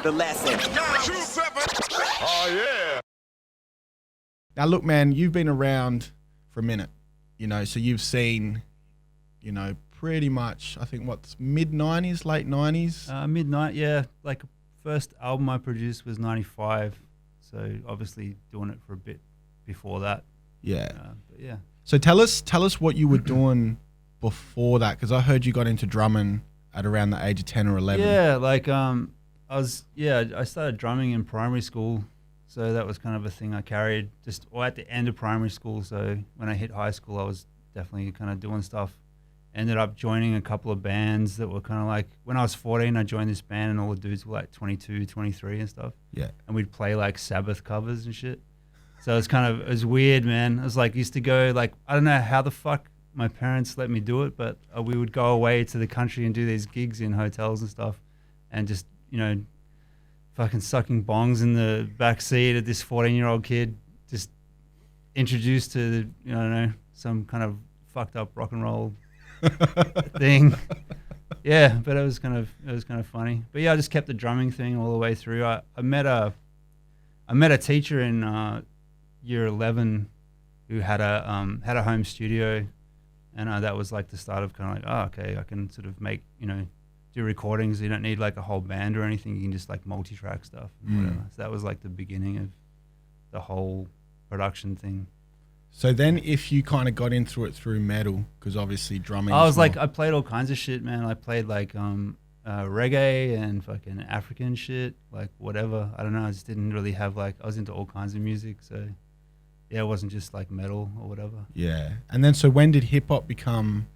The lesson. Oh yeah. Now look, man, you've been around for a minute, you know, so you've seen, you know, pretty much, I think what's mid-90s, late 90s? Midnight, yeah. Like first album I produced was 95, so obviously doing it for a bit before that. Yeah. But yeah. So tell us what you were doing before that, because I heard you got into drumming at around the age of 10 or 11. Yeah, like I started drumming in primary school, so that was kind of a thing I carried or at the end of primary school. So when I hit high school, I was definitely kind of doing stuff. Ended up joining a couple of bands that were kind of like, when I was 14, I joined this band and all the dudes were like 22, 23 and stuff. Yeah. And we'd play like Sabbath covers and shit. So it was weird, man. I was like, used to go like, I don't know how the fuck my parents let me do it, but we would go away to the country and do these gigs in hotels and stuff and just, you know, fucking sucking bongs in the back seat of this 14-year-old kid, just introduced to the, you know, I don't know, some kind of fucked up rock and roll thing. Yeah, but it was kind of funny. But yeah, I just kept the drumming thing all the way through. I met a teacher in year 11 who had a home studio, and that was like the start of kind of like, oh, okay, I can sort of make, you know, do recordings. You don't need like a whole band or anything. You can just like multi-track stuff and whatever. So that was like the beginning of the whole production thing. So then if you kind of got into it through metal, because obviously drumming, I played all kinds of shit, man. I played like reggae and fucking African shit, like whatever. I don't know. I just didn't really have like, I was into all kinds of music. So yeah, it wasn't just like metal or whatever. Yeah. And then so when did hip hop become,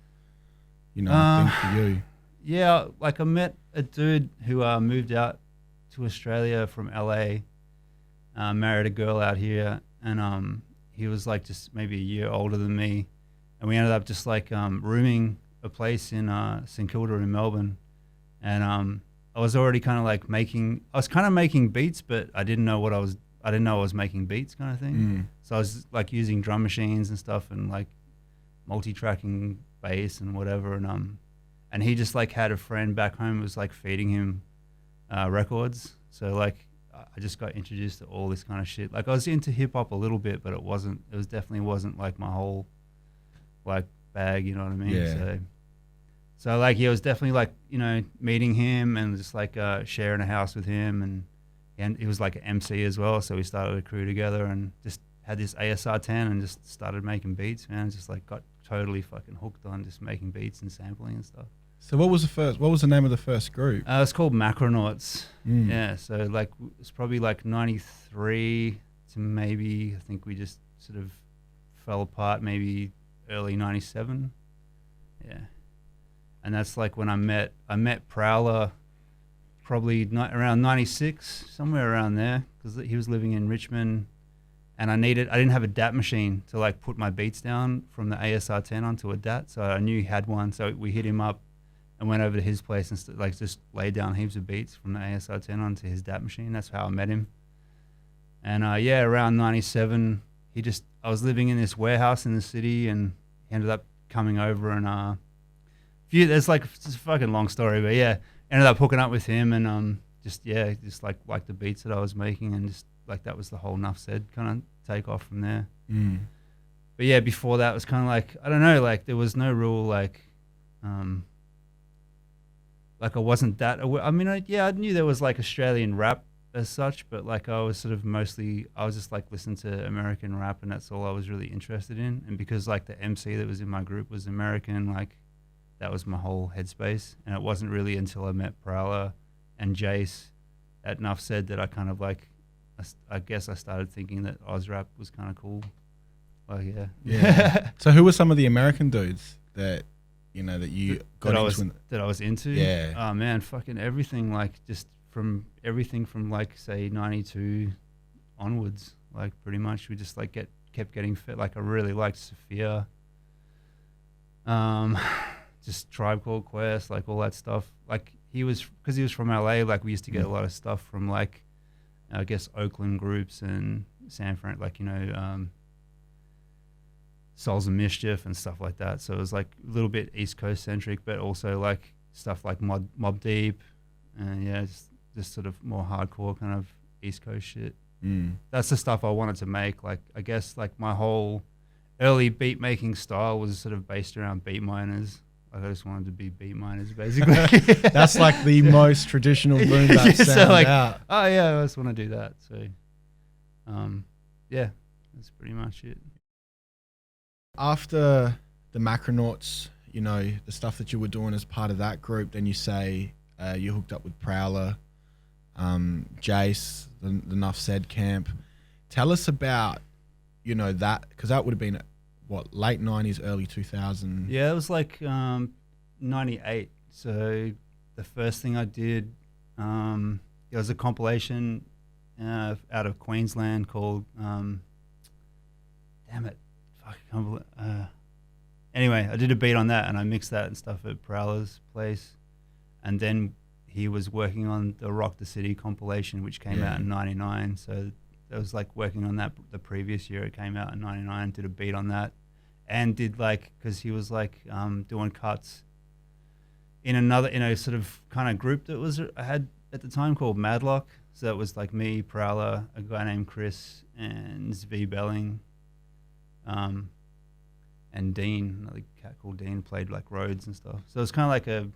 you know, a thing for you? Yeah, like I met a dude who moved out to Australia from LA, married a girl out here, and he was like just maybe a year older than me, and we ended up just like rooming a place in St Kilda in Melbourne, and I was already kind of like making beats, but I didn't know I was making beats kind of thing. So I was like using drum machines and stuff and like multi-tracking bass and whatever, and he just like had a friend back home who was like feeding him records. So like I just got introduced to all this kind of shit. Like I was into hip hop a little bit, but it definitely wasn't like my whole like bag, you know what I mean? Yeah. So like, yeah, it was definitely like, you know, meeting him and just like sharing a house with him, and he was like an MC as well. So we started a crew together and just had this ASR 10 and just started making beats, man. Just like got totally fucking hooked on just making beats and sampling and stuff. So what was the name of the first group? It's called Macronauts. Yeah, so like it's probably like 93 to maybe, I think we just sort of fell apart maybe early 97. Yeah. And that's like when I met Prowler probably around 96, somewhere around there, because he was living in Richmond, and I didn't have a DAT machine to like put my beats down from the ASR 10 onto a DAT, so I knew he had one, so we hit him up and went over to his place and like just laid down heaps of beats from the ASR 10 onto his DAT machine. That's how I met him. And yeah, around 97, I was living in this warehouse in the city, and he ended up coming over and there's like, it's a fucking long story, but yeah, ended up hooking up with him and just like the beats that I was making, and just like that was the whole Nuff Said kind of take off from there. But yeah, before that was kind of like, I don't know, like there was no real like I wasn't that aware. I mean, I knew there was like Australian rap as such, but like I was just like listening to American rap, and that's all I was really interested in. And because like the MC that was in my group was American, like that was my whole headspace. And it wasn't really until I met Prowler and Jace at Nuff Said that I kind of like, I guess I started thinking that Oz rap was kind of cool. Like, yeah. So who were some of the American dudes that, you know, that you got into? That I was into? Yeah. Oh man, fucking everything, like just from everything from like say 92 onwards, like pretty much we just like kept getting fit. Like I really liked Sophia. Just Tribe Called Quest, like all that stuff. Like because he was from LA, like we used to get a lot of stuff from like, I guess Oakland groups and San Fran, like, you know, Souls of Mischief and stuff like that. So it was like a little bit East Coast centric, but also like stuff like Mob Deep and yeah, just sort of more hardcore kind of East Coast shit. Mm. That's the stuff I wanted to make. Like, I guess like my whole early beat making style was sort of based around beat miners. Like, I just wanted to be beat miners basically. That's like the most traditional boom bap sound so like, out. oh yeah, I just want to do that. So, yeah, that's pretty much it. After the Macronauts, you know, the stuff that you were doing as part of that group, then you say you hooked up with Prowler, Jace, the Nuff Said camp. Tell us about, you know, that, because that would have been what, late 90s, early 2000s? Yeah, it was like 98. So the first thing I did, it was a compilation out of Queensland called, damn it, fuck, I can't believe, anyway, I did a beat on that and I mixed that and stuff at Prowler's place. And then he was working on the Rock the City compilation, which came out in 99. So I was like working on that the previous year. It came out in 99, did a beat on that. And did like, because he was like doing cuts in a sort of kind of group that was I had at the time called Madlock. So it was like me, Prowler, a guy named Chris, and Zvi Belling, and Dean, another cat called Dean, played like Rhodes and stuff. So it was kind of like it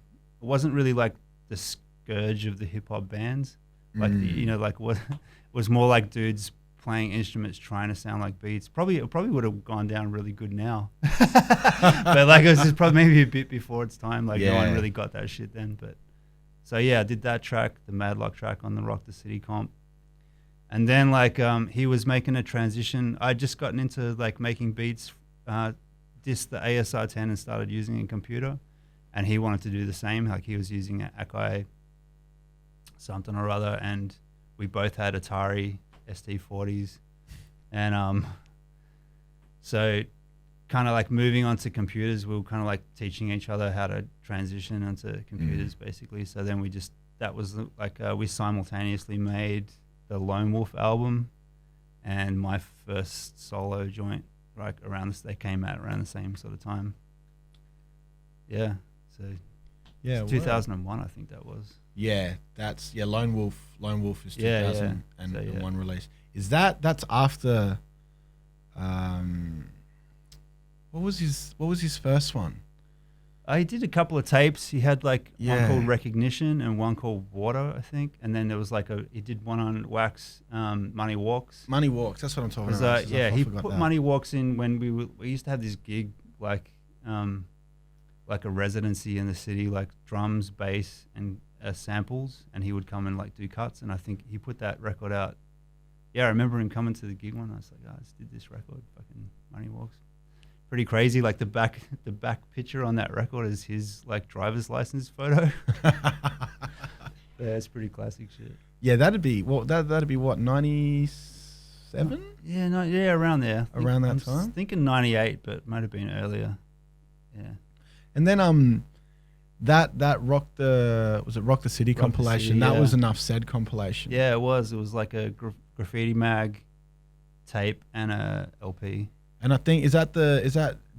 wasn't really like the scourge of the hip hop bands, like you know, like what it was more like dudes playing instruments trying to sound like beats. It probably would have gone down really good now. But like it was just probably maybe a bit before its time. Like no one really got that shit then. But so yeah, I did that track, the Madlock track on the Rock the City comp. And then like he was making a transition. I'd just gotten into like making beats, dissed the ASR 10 and started using a computer. And he wanted to do the same. Like he was using an Akai something or other, and we both had Atari ST40s, and so kind of like moving on to computers, we were kind of like teaching each other how to transition into computers basically. So then that was like we simultaneously made the Lone Wolf album and my first solo joint, like they came out around the same sort of time. Yeah, so Yeah, 2001 I think that was. Yeah, that's Lone Wolf is 2001 release. Is that's after? What was his first one? He did a couple of tapes. He had like one called Recognition and one called Water, I think. And then there was like he did one on Wax, Money Walks. Money Walks. That's what I'm talking about. He put Money Walks in when we used to have this gig like a residency in the city, like drums, bass, and samples, and he would come and like do cuts, and I think he put that record out. Yeah, I remember him coming to the gig one. I was like, I just did this record, fucking Money Walks. Pretty crazy. Like the back picture on that record is his like driver's license photo. Yeah, it's pretty classic shit. Yeah, that'd be what 97? Yeah, around there. Around that I'm time. Thinking 98, but it might have been earlier. Yeah. And then that Rock the City compilation. City, that was a Nuff Said compilation. Yeah, it was. It was like a graffiti mag tape and a LP. And I think is that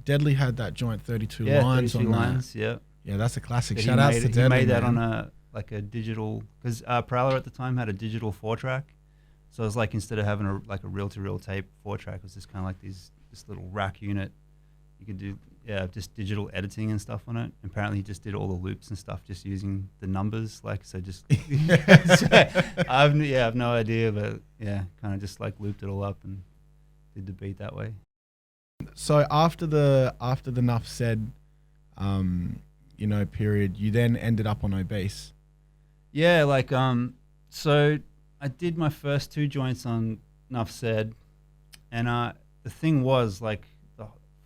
Deadly had that joint 32 lines 32 on lines, that. yeah. Yeah, that's a classic. But Shout out to Deadly. He made that man. on a digital, because Prowler at the time had a digital 4-track. So it was like instead of having a reel-to-reel tape 4-track, it was just kind of like this little rack unit. You could do just digital editing and stuff on it. Apparently he just did all the loops and stuff just using the numbers, like so just I have no idea, but yeah, kind of just like looped it all up and did the beat that way. So after the Nuff Said period, you then ended up on Obese. Yeah, like so I did my first 2 joints on Nuff Said, and the thing was like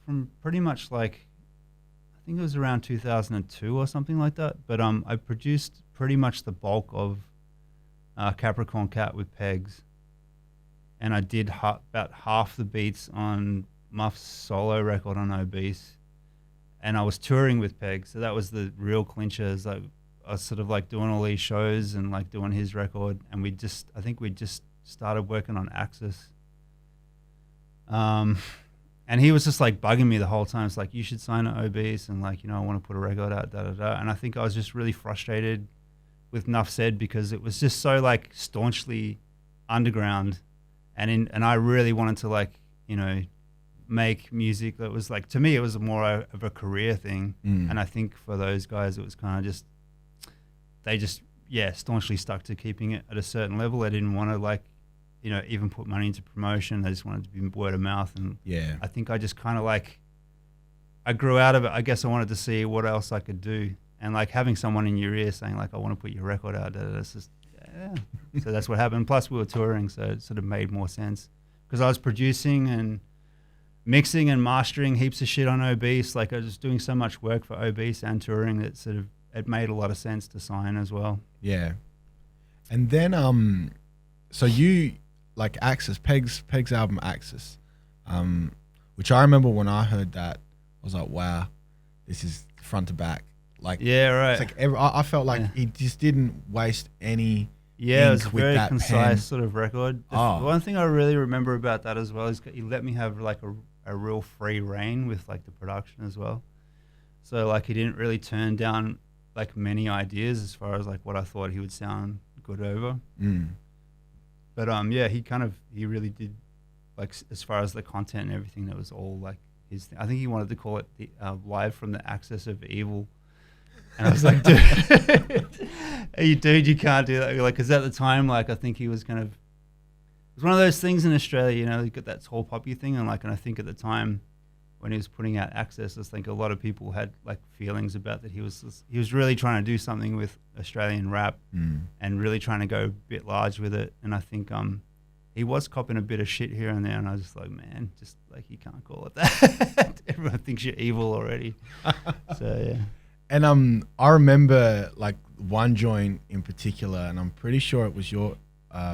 from pretty much like I think it was around 2002 or something like that. But I produced pretty much the bulk of Capricorn Cat with Pegs, and I did about half the beats on Muff's solo record on Obese, and I was touring with Pegs, so that was the real clincher. Is like I was sort of like doing all these shows and like doing his record, and I think we just started working on Axis. And he was just like bugging me the whole time. It's like, you should sign to Obese, and like, I want to put a record out, da da da. And I think I was just really frustrated with Nuff Said because it was just so like staunchly underground, and I really wanted to like, you know, make music that was like, to me it was more of a career thing, and I think for those guys it was kind of just, they just staunchly stuck to keeping it at a certain level. They didn't want to like, you know, even put money into promotion. They just wanted to be word of mouth, and I think I just kind of like, I grew out of it. I guess I wanted to see what else I could do, and like having someone in your ear saying like, I want to put your record out, that's just so that's what happened. Plus we were touring, so it sort of made more sense because I was producing and mixing and mastering heaps of shit on Obese. Like I was doing so much work for Obese and touring that sort of, it made a lot of sense to sign as well. Yeah. And then so you like Axis, Peg's album Axis, which I remember when I heard that, I was like, wow, this is front to back. Like, yeah, right. It's like I felt like he just didn't waste any it was a ink with very that concise pen. sort of record. The one thing I really remember about that as well is he let me have like a real free reign with like the production as well. So like he didn't really turn down like many ideas as far as like what I thought he would sound good over. But he really did, like as far as the content and everything, that was all like his thing. I think he wanted to call it the Live from the Axis of Evil. And I was like, dude, you can't do that. Like, because at the time, like, I think he was kind of, it was one of those things in Australia, you know, you got that tall poppy thing. And like, and I think at the time when he was putting out Access, I think a lot of people had like feelings about that. He was really trying to do something with Australian rap and really trying to go a bit large with it. And I think he was copping a bit of shit here and there. And I was just like, man, just like, you can't call it that. Everyone thinks you're evil already. So, yeah. And I remember like one joint in particular, and I'm pretty sure it was your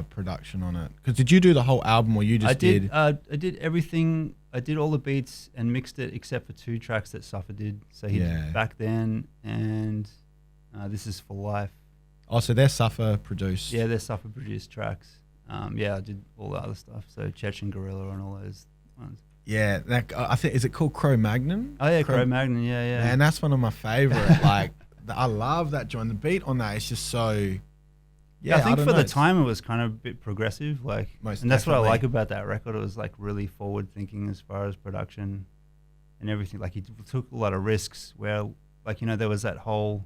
production on it. Because did you do the whole album, or you just did? I did everything. I did all the beats and mixed it except for 2 tracks that Suffer did. So he did Back Then and This Is For Life. Oh, so they're Suffer produced? Yeah, they're Suffer produced tracks. I did all the other stuff. So Chechen Gorilla and all those ones. Yeah, I think, is it called Cro-Magnon? Oh yeah, Cro-Magnon, yeah. And that's one of my favorite. Like, I love that joint. The beat on that is just so. Yeah, I think for the time it was kind of a bit progressive, like, and that's what I like about that record. It was like really forward thinking as far as production and everything. Like he took a lot of risks. Where, like, you know, there was that whole.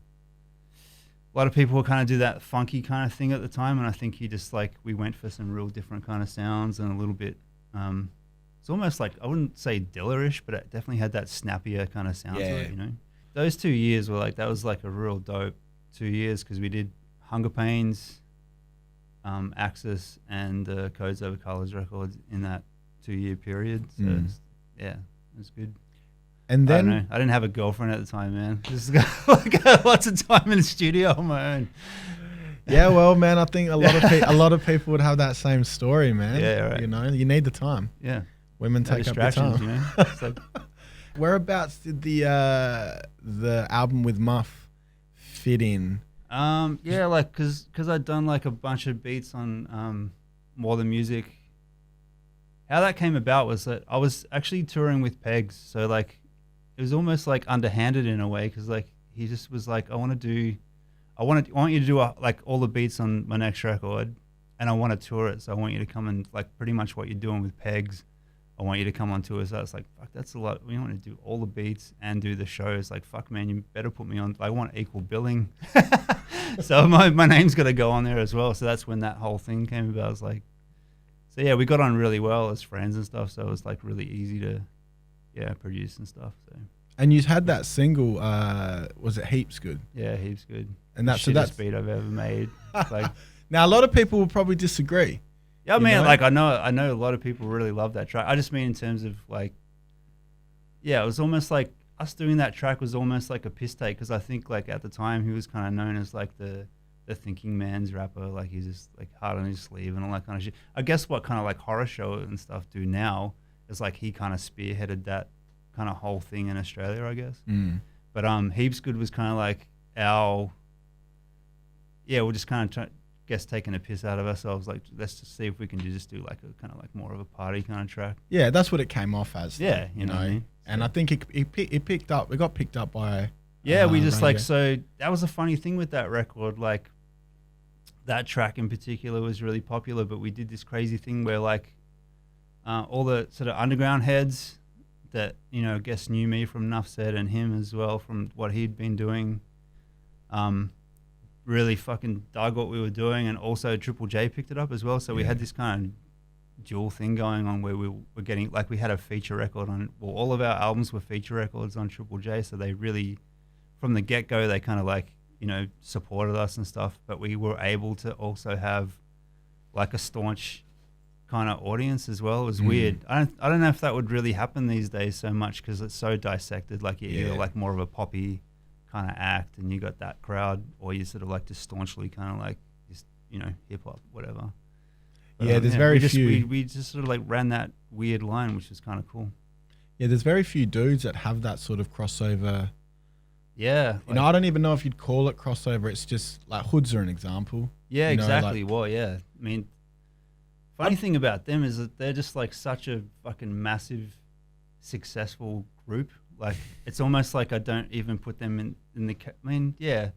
A lot of people would kind of do that funky kind of thing at the time, and I think he just like we went for some real different kind of sounds and a little bit. It's almost like, I wouldn't say Dillerish, but it definitely had that snappier kind of sound to it, you know? Those 2 years were like, that was like a real dope 2 years because we did Hunger Pains, Axis, and the Codes Over Colors records in that 2-year period. So it was good. And then I didn't have a girlfriend at the time, man. Just like lots of time in the studio on my own. Yeah, well, man, I think a lot of people would have that same story, man. Yeah, right. You know, you need the time. Yeah. Women take up the time. You know? It's like, whereabouts did the album with Muff fit in? Like because I'd done like a bunch of beats on More Than Music. How that came about was that I was actually touring with Pegs, so like it was almost like underhanded in a way because like he just was like, I want you to do like all the beats on my next record, and I want to tour it, so I want you to come and like pretty much what you're doing with Pegs. I want you to come on tour. So I was like, fuck, that's a lot. We want to do all the beats and do the shows. Like, fuck, man, you better put me on. I want equal billing. So my name's got to go on there as well. So that's when that whole thing came about. I was like, so yeah, we got on really well as friends and stuff. So it was like really easy to, produce and stuff. So. And you had that single, was it Heaps Good? Yeah, Heaps Good. And that's the shittest beat I've ever made. Like, now a lot of people will probably disagree. Yeah, I mean, like I know a lot of people really love that track. I just mean in terms of like, it was almost like us doing that track was almost like a piss take because I think like at the time he was kind of known as like the thinking man's rapper. Like he's just like hard on his sleeve and all that kind of shit. I guess what kind of like horror show and stuff do now is like he kind of spearheaded that kind of whole thing in Australia, I guess. But Heaps Good was kind of like we're just kind of taking a piss out of ourselves. Like, let's just see if we can just do like a kind of like more of a party kind of track. Yeah, that's what it came off as. Yeah, you know what I mean? And I think it picked up. It got picked up by. Yeah, we just like so. That was a funny thing with that record. Like, that track in particular was really popular. But we did this crazy thing where like all the sort of underground heads that, you know, I guess knew me from Nuff Said and him as well from what he'd been doing, really fucking dug what we were doing, and also Triple J picked it up as well. So we had this kind of dual thing going on where we were getting, like, we had a feature record on, well, all of our albums were feature records on Triple J, so they really, from the get-go, they kind of like, you know, supported us and stuff, but we were able to also have like a staunch kind of audience as well. It was weird. I don't know if that would really happen these days so much because it's so dissected. Like you're either like more of a poppy kind of act and you got that crowd, or you sort of like just staunchly kind of like just, you know, hip hop, whatever. But, there's very few. We just sort of like ran that weird line, which was kind of cool. Yeah, there's very few dudes that have that sort of crossover. Yeah. You know, I don't even know if you'd call it crossover. It's just like Hoods are an example. Yeah, you know, exactly. like, well, yeah. I mean, funny thing about them is that they're just like such a fucking massive, successful group. Like, it's almost like I don't even put them in the. I mean, yeah,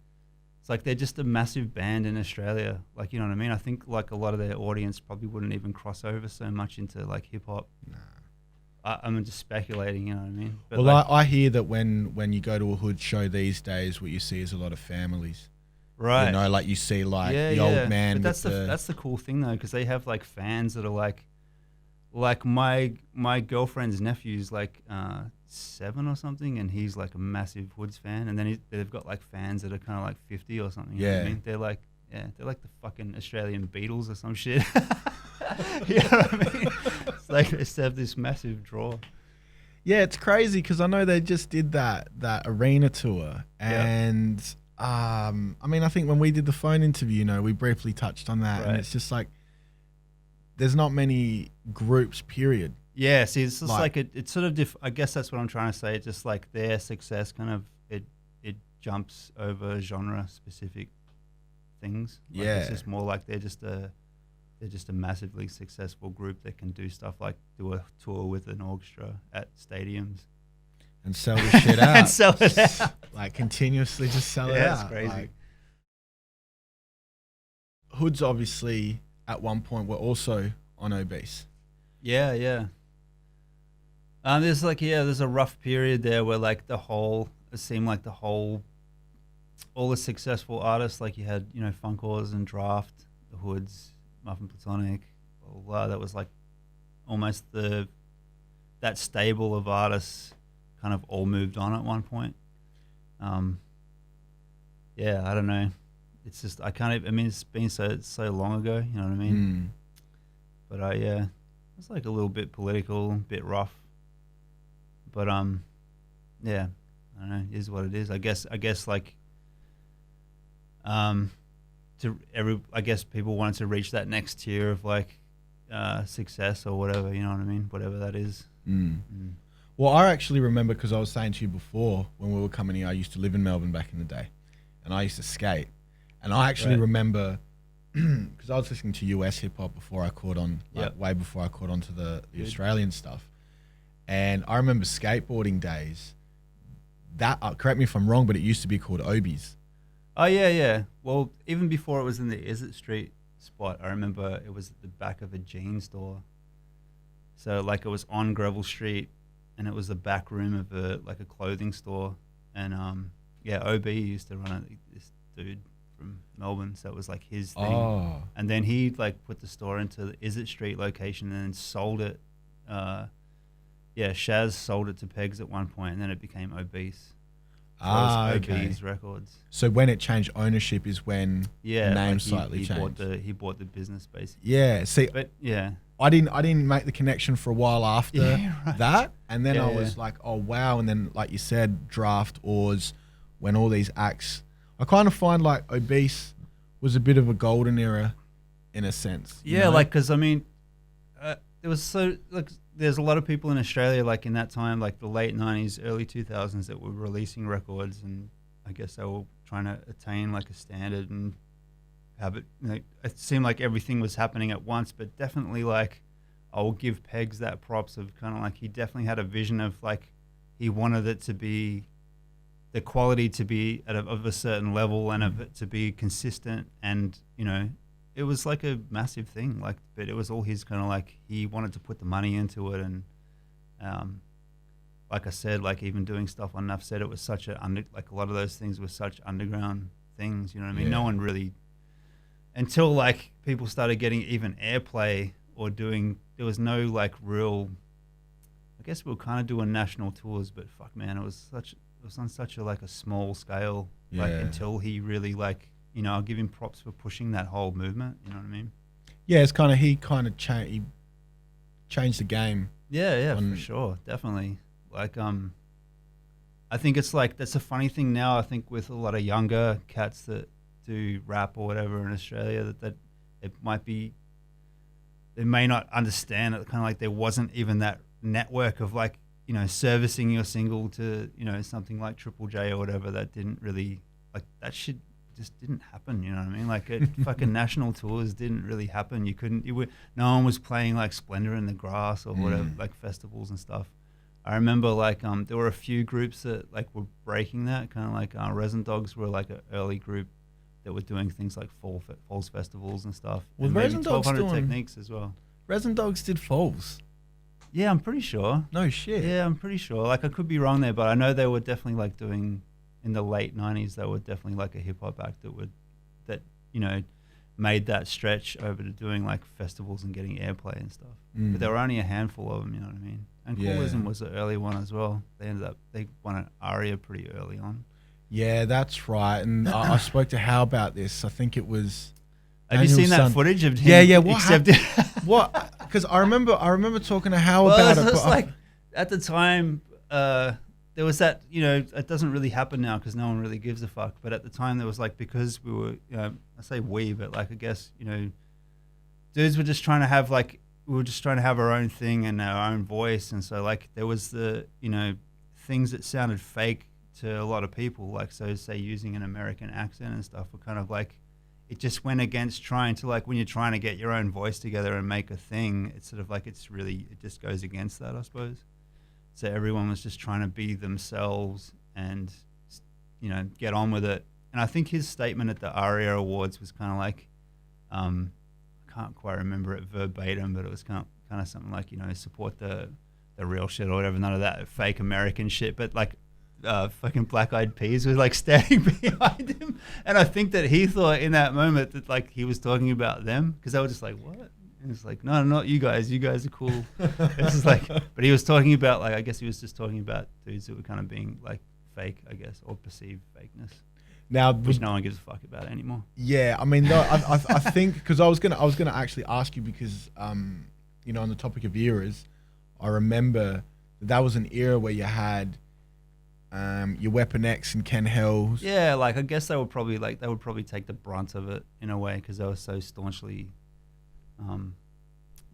it's like they're just a massive band in Australia. Like, you know what I mean? I think like a lot of their audience probably wouldn't even cross over so much into like hip hop. Nah. I'm just speculating, you know what I mean? But well, like, I hear that when you go to a Hood show these days, what you see is a lot of families. right? You know, like you see like the old man. But with that's the cool thing though, because they have like fans that are like my girlfriend's nephew's like 7 or something, and he's like a massive Hoods fan, and then they've got like fans that are kind of like 50 or something. You know what I mean? They're like the fucking Australian Beatles or some shit. You know what I mean? It's like they just have this massive draw. Yeah, it's crazy because I know they just did that arena tour, and I mean, I think when we did the phone interview, you know, we briefly touched on that, and it's just like there's not many groups, period. Yeah, see, it's just like it's sort of I guess that's what I'm trying to say. It's just like their success kind of it jumps over genre specific things. Like it's just more like they're just a massively successful group that can do stuff like do a tour with an orchestra at stadiums and sell the shit out. And sell it out. Like continuously just sell it out. That's crazy. Like, Hoods obviously at one point were also on Obese. Yeah. There's a rough period there where like it seemed like all the successful artists, like you had, you know, Funkors and Draft, the Hoods, Muffin Plutonic, blah, blah, blah. That was like almost that stable of artists kind of all moved on at one point. Yeah, I don't know. It's just it's been so long ago, you know what I mean? But it's like a little bit political, a bit rough. But yeah, I don't know, it is what it is. I guess like I guess people wanted to reach that next tier of like success or whatever, you know what I mean? Whatever that is. Well, I actually remember, because I was saying to you before, when we were coming here, I used to live in Melbourne back in the day, and I used to skate. And I actually remember, because I was listening to US hip hop before I caught on, way before I caught on to the Australian stuff. And I remember skateboarding days. That correct me if I'm wrong, but it used to be called Obese. Oh yeah. Well, even before it was in the Izzet Street spot, I remember it was at the back of a jean store. So like it was on Greville Street, and it was the back room of a clothing store. And OB used to run it. This dude from Melbourne, so it was like his thing. Oh. And then he like put the store into the Izzet Street location and then sold it. Shaz sold it to Pegs at one point, and then it became Obese. So Obese Records. So when it changed ownership is when the name slightly changed. He bought the business basically. Yeah. See, but yeah, I didn't make the connection for a while after that, and then I was like, oh wow, and then like you said, Draft, Oars, when all these acts, I kind of find like Obese was a bit of a golden era, in a sense. Yeah, like because I mean, it was there's a lot of people in Australia like in that time, like the late 90s, early 2000s, that were releasing records, and I guess they were trying to attain like a standard and have it. Like, it seemed like everything was happening at once, but definitely like I will give Pegs that props of kind of like he definitely had a vision of like he wanted it to be the quality to be of a certain level and of it to be consistent, and it was like a massive thing. Like, but it was all his kind of like, he wanted to put the money into it, and like I said, like even doing stuff on Nuff Said, it was such a lot of those things were such underground things. You know what I mean? No one really, until like people started getting even airplay or there was no like real. I guess we were kind of doing national tours, but fuck man, it was on such a like a small scale. Like until he really like, I'll give him props for pushing that whole movement. You know what I mean? Yeah, it's kind of he changed the game. Yeah, for sure, definitely. Like I think it's like that's a funny thing now. I think with a lot of younger cats that do rap or whatever in Australia, that it might be, they may not understand it. Kind of like there wasn't even that network of like servicing your single to something like Triple J or whatever. That didn't really, like, that shit just didn't happen. You know what I mean? Like fucking national tours didn't really happen. No one was playing like Splendor in the Grass or whatever, like festivals and stuff. I remember like there were a few groups that like were breaking that, kind of like Resin Dogs were like an early group that were doing things like Falls festivals and stuff. Well, and Resin Dogs 1200 Techniques as well. Resin Dogs did Falls. Yeah, I'm pretty sure. No shit. Yeah, I'm pretty sure. Like I could be wrong there, but I know they were definitely like doing, in the late 90s, they were definitely like a hip hop act that made that stretch over to doing like festivals and getting airplay and stuff. But there were only a handful of them, you know what I mean? And Coolism was an early one as well. They won an ARIA pretty early on. Yeah, that's right. And I spoke to Hal about this. I think it was. Have you seen that footage of him? Yeah. What? Because I remember talking to Hal about it. But like at the time, there was that. It doesn't really happen now because no one really gives a fuck. But at the time, there was like, because we were, I say we, but like I guess dudes were just trying to have like, we were just trying to have our own thing and our own voice, and so like there was the things that sounded fake to a lot of people, like so say using an American accent and stuff, were kind of like, it just went against trying to, like, when you're trying to get your own voice together and make a thing, it's sort of like, it just goes against that, I suppose. So everyone was just trying to be themselves and get on with it. And I think his statement at the ARIA Awards was kind of like, I can't quite remember it verbatim, but it was kind of something like, support the real shit or whatever, none of that fake American shit, but like fucking Black Eyed Peas was like standing behind him, and I think that he thought in that moment that like he was talking about them, because they were just like, what? And it's like, no, not you guys are cool. It's just like, but he was talking about, like, I guess he was just talking about dudes that were kind of being like fake, I guess, or perceived fakeness. Now, which no one gives a fuck about anymore. Yeah, I mean, no, I think, because I was gonna actually ask you, because on the topic of eras, I remember that was an era where you had your Weapon X and Ken Hells. Yeah, like I guess they would probably take the brunt of it in a way, because they were so staunchly,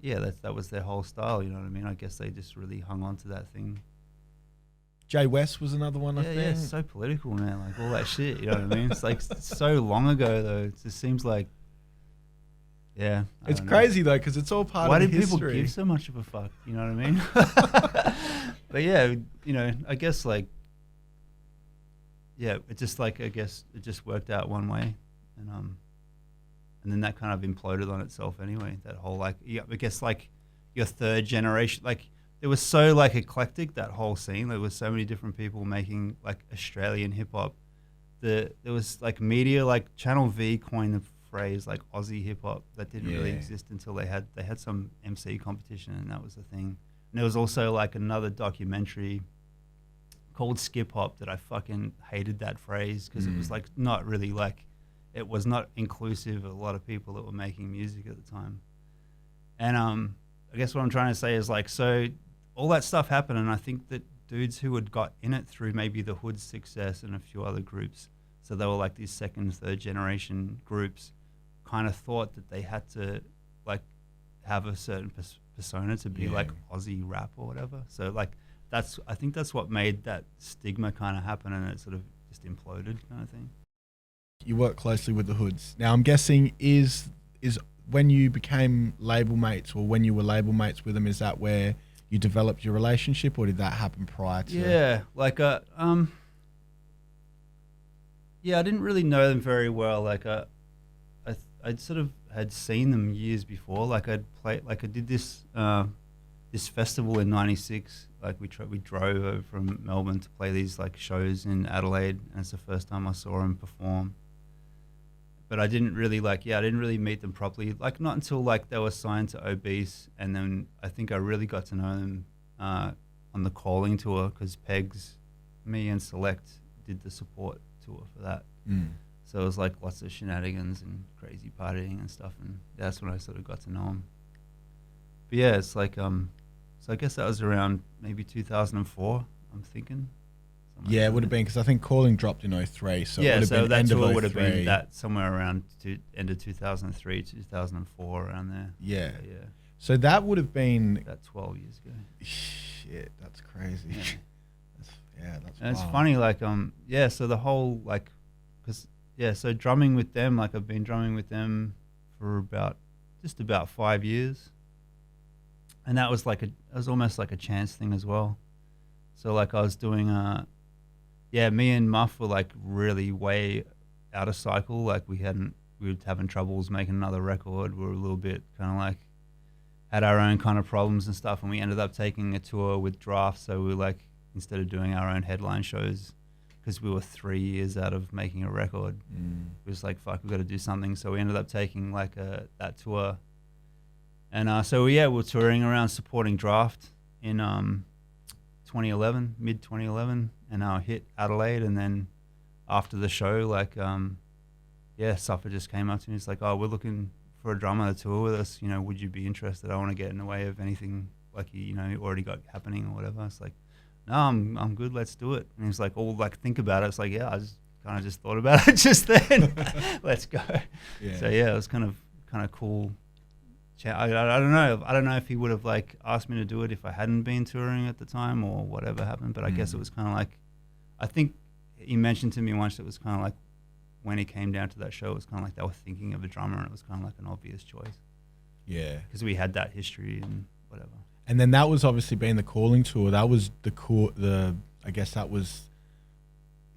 that was their whole style. You know what I mean? I guess they just really hung on to that thing. Jay West was another one. I think. Yeah, it's so political now, like all that shit. You know what I mean? It's like so long ago though. It just seems like, yeah. It's crazy though, because it's all part of history. Why do people give so much of a fuck? You know what I mean? But yeah, I guess like, yeah, it just like, I guess it just worked out one way, and then that kind of imploded on itself anyway. That whole like, yeah, I guess like your third generation, like. It was so like eclectic, that whole scene. There was so many different people making like Australian hip hop. There was like media, like Channel V coined the phrase like Aussie hip hop that didn't really exist until they had some MC competition, and that was the thing. And there was also like another documentary called Skip Hop that I fucking hated that phrase, because it was like not really like, it was not inclusive of a lot of people that were making music at the time. And I guess what I'm trying to say is like, so all that stuff happened, and I think that dudes who had got in it through maybe the Hoods' success and a few other groups, so they were like these second, third generation groups, kind of thought that they had to like have a certain persona to be like Aussie rap or whatever. So like I think that's what made that stigma kind of happen, and it sort of just imploded, kind of thing. You work closely with the Hoods. Now I'm guessing is when you became label mates, or when you were label mates with them, is that where you developed your relationship, or did that happen prior to? Yeah, like Yeah, I didn't really know them very well. Like I'd sort of had seen them years before. Like I'd played, like I did this this festival in '96. Like we drove over from Melbourne to play these like shows in Adelaide, and it's the first time I saw them perform. But I didn't really I didn't really meet them properly. Like not until like they were signed to Obese, and then I think I really got to know them on the Calling tour because Pegs, me and Select did the support tour for that. So it was like lots of shenanigans and crazy partying and stuff, and that's when I sort of got to know them. But yeah, it's like so I guess that was around maybe 2004. I'm thinking. Yeah, it would have been because I think Calling dropped in 03, so it Yeah, would have so been that end of tour would have 03. been that somewhere around end of 2003, 2004, around there. Yeah. So, yeah, So that would have been about 12 years ago. shit. That's crazy. Yeah. That's And it's wild. funny, like yeah. So the whole like, cause yeah, so drumming with them, like I've been drumming with them for just about 5 years, and that was almost like a chance thing as well. So like I was doing me and Muff were like really way out of cycle. Like we were having troubles making another record. We were a little bit kind of like had our own kind of problems and stuff, and we ended up taking a tour with Draft. So we were like, instead of doing our own headline shows, because we were 3 years out of making a record, it was like, fuck, we got to do something. So we ended up taking like that tour, and so we were touring around supporting Draft in 2011, mid 2011, and hit Adelaide. And then after the show, like Suffer just came up to me. It's like, oh, we're looking for a drummer to tour with us. You know, would you be interested? I want to get in the way of anything like you already got happening or whatever. It's like, no, I'm good. Let's do it. And he's like, oh, like think about it. It's like, yeah, I just kind of just thought about it just then. Let's go. Yeah. So yeah, it was kind of cool. I don't know. I don't know if he would have like asked me to do it if I hadn't been touring at the time or whatever happened. But I guess it was kind of like, I think he mentioned to me once, it was kind of like when it came down to that show, it was kind of like they were thinking of a drummer, and it was kind of like an obvious choice. Yeah. Because we had that history and whatever. And then that was obviously being the Calling tour. That was I guess that was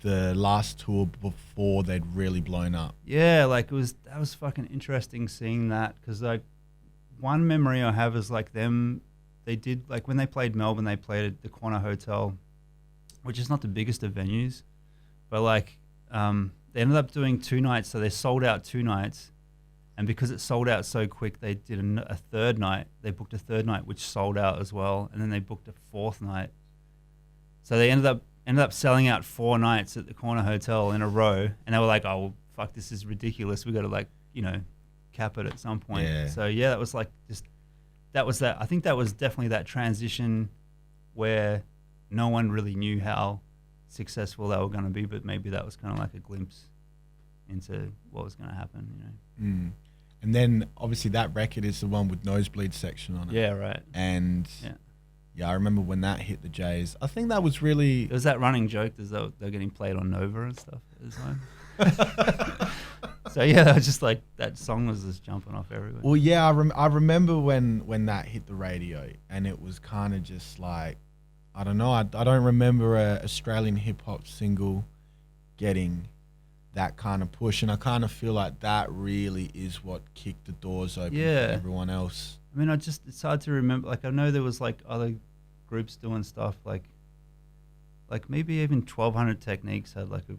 the last tour before they'd really blown up. Yeah, like that was fucking interesting seeing that, because like one memory I have is like they did like when they played Melbourne, they played at the Corner Hotel, which is not the biggest of venues, but like they ended up doing 2 nights, so they sold out 2 nights. And because it sold out so quick, they did a third night. They booked a third night, which sold out as well. And then they booked a 4th night. So they ended up selling out 4 nights at the Corner Hotel in a row. And they were like, oh, well, fuck, this is ridiculous. We got to cap it at some point. Yeah. So yeah, that was like that. I think that was definitely that transition where no one really knew how successful they were going to be, but maybe that was kind of like a glimpse into what was going to happen, And then obviously that record is the one with Nosebleed section on it. Yeah, right. And I remember when that hit the J's. I think that was really... There was that running joke that they're getting played on Nova and stuff at the time. So yeah, that was just like, that song was just jumping off everywhere. Well, yeah, I remember when that hit the radio, and it was kind of just like, I don't know, I don't remember a Australian hip-hop single getting that kind of push, and I kind of feel like that really is what kicked the doors open for everyone else. I mean, it's hard to remember. Like, I know there was like other groups doing stuff like maybe even 1200 Techniques had like a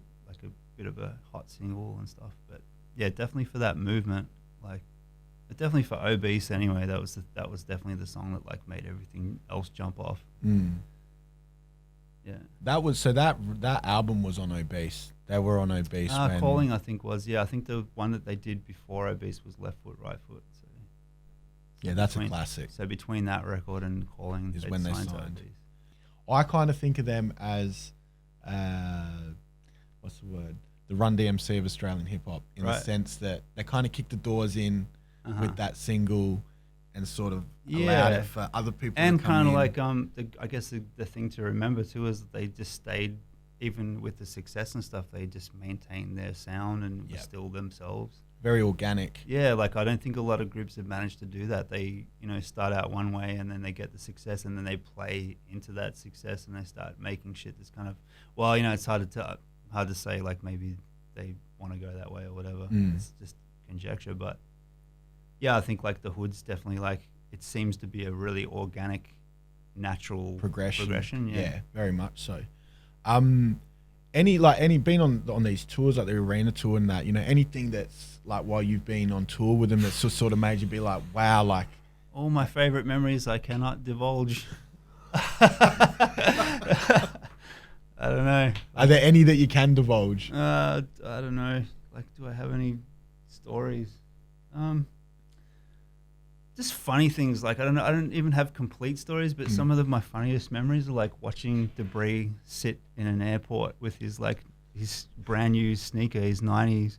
bit of a hot single and stuff. But yeah, definitely for that movement, like definitely for Obese anyway. That was definitely the song that like made everything else jump off. Yeah. That was that album was on Obese. They were on Obese. Calling, I think was I think the one that they did before Obese was Left Foot, Right Foot. So yeah, that's a classic. So between that record and Calling is when they signed. Obese. I kind of think of them as what's the word? The Run DMC of Australian hip hop, in the sense that they kind of kicked the doors in with that single, and sort of allowed it for other people and to come kind of in. like I guess the thing to remember too is that they just stayed, even with the success and stuff, they just maintained their sound and were still themselves. Very organic. Yeah, like I don't think a lot of groups have managed to do that. They start out one way and then they get the success and then they play into that success and they start making shit that's kind of, it's hard to say, like maybe they want to go that way or whatever. Mm. It's just conjecture, but yeah, I think like the Hoods definitely like it seems to be a really organic, natural progression. Yeah, very much so. Any been on these tours like the arena tour and that, you know, anything that's like while you've been on tour with them that's just sort of made you be like, wow, like all my favorite memories I cannot divulge. I don't know. Are there any that you can divulge? I don't know. Like, do I have any stories? Just funny things. Like, I don't know. I don't even have complete stories, but some of my funniest memories are like watching Debris sit in an airport with his brand new sneaker, his 90s,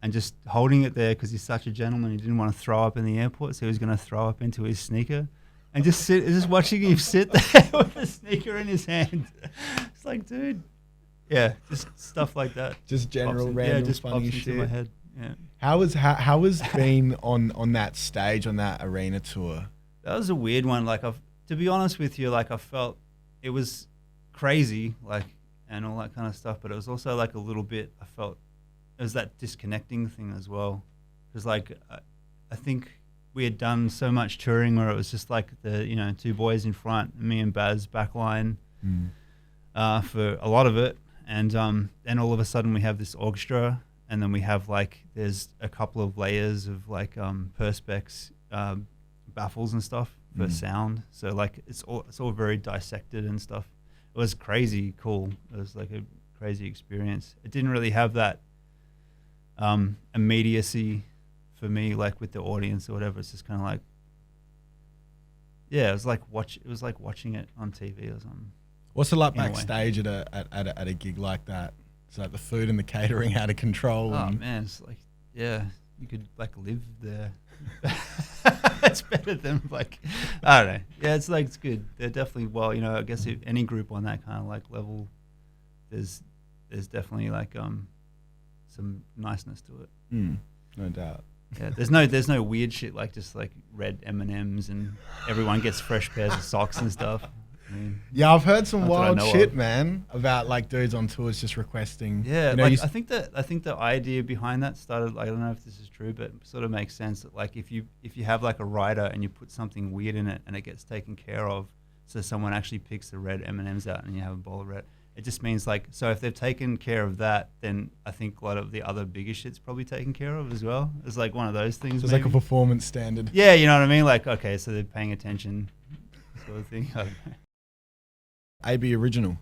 and just holding it there because he's such a gentleman. He didn't want to throw up in the airport, so he was going to throw up into his sneaker. And just watching him sit there with the sneaker in his hand. It's like, dude, yeah, just stuff like that. Just general random funny pops shit. into my head. Yeah. How was being on that stage on that arena tour? That was a weird one. Like, to be honest with you, like I felt it was crazy, like, and all that kind of stuff. But it was also like a little bit. I felt it was that disconnecting thing as well, because like I think we had done so much touring where it was just like the two boys in front, me and Baz backline for a lot of it, and then all of a sudden we have this orchestra, and then we have like there's a couple of layers of like perspex baffles and stuff for sound, so like it's all very dissected and stuff. It was crazy cool. It was like a crazy experience. It didn't really have that immediacy for me, like with the audience or whatever. It's just kind of like, yeah, it was like watching it on TV or something. What's it like backstage at a gig like that? It's like the food and the catering out of control. Oh man, it's like, yeah, you could like live there. It's better than like, I don't know. Yeah, it's like, it's good. They're definitely, well, I guess if any group on that kind of like level, there's definitely like some niceness to it. No doubt. Yeah, there's no weird shit like just like red M&Ms and everyone gets fresh pairs of socks and stuff. I mean, yeah, I've heard some wild shit, of. man, about like dudes on tours just requesting. Yeah, like I think the idea behind that started. I don't know if this is true, but it sort of makes sense that like if you have like a rider and you put something weird in it and it gets taken care of, so someone actually picks the red M&Ms out and you have a bowl of red. It just means like, so if they've taken care of that, then I think a lot of the other bigger shit's probably taken care of as well. It's like one of those things. It's like a performance standard. Yeah, you know what I mean? Like, okay, so they're paying attention, sort of thing. I don't know. AB original.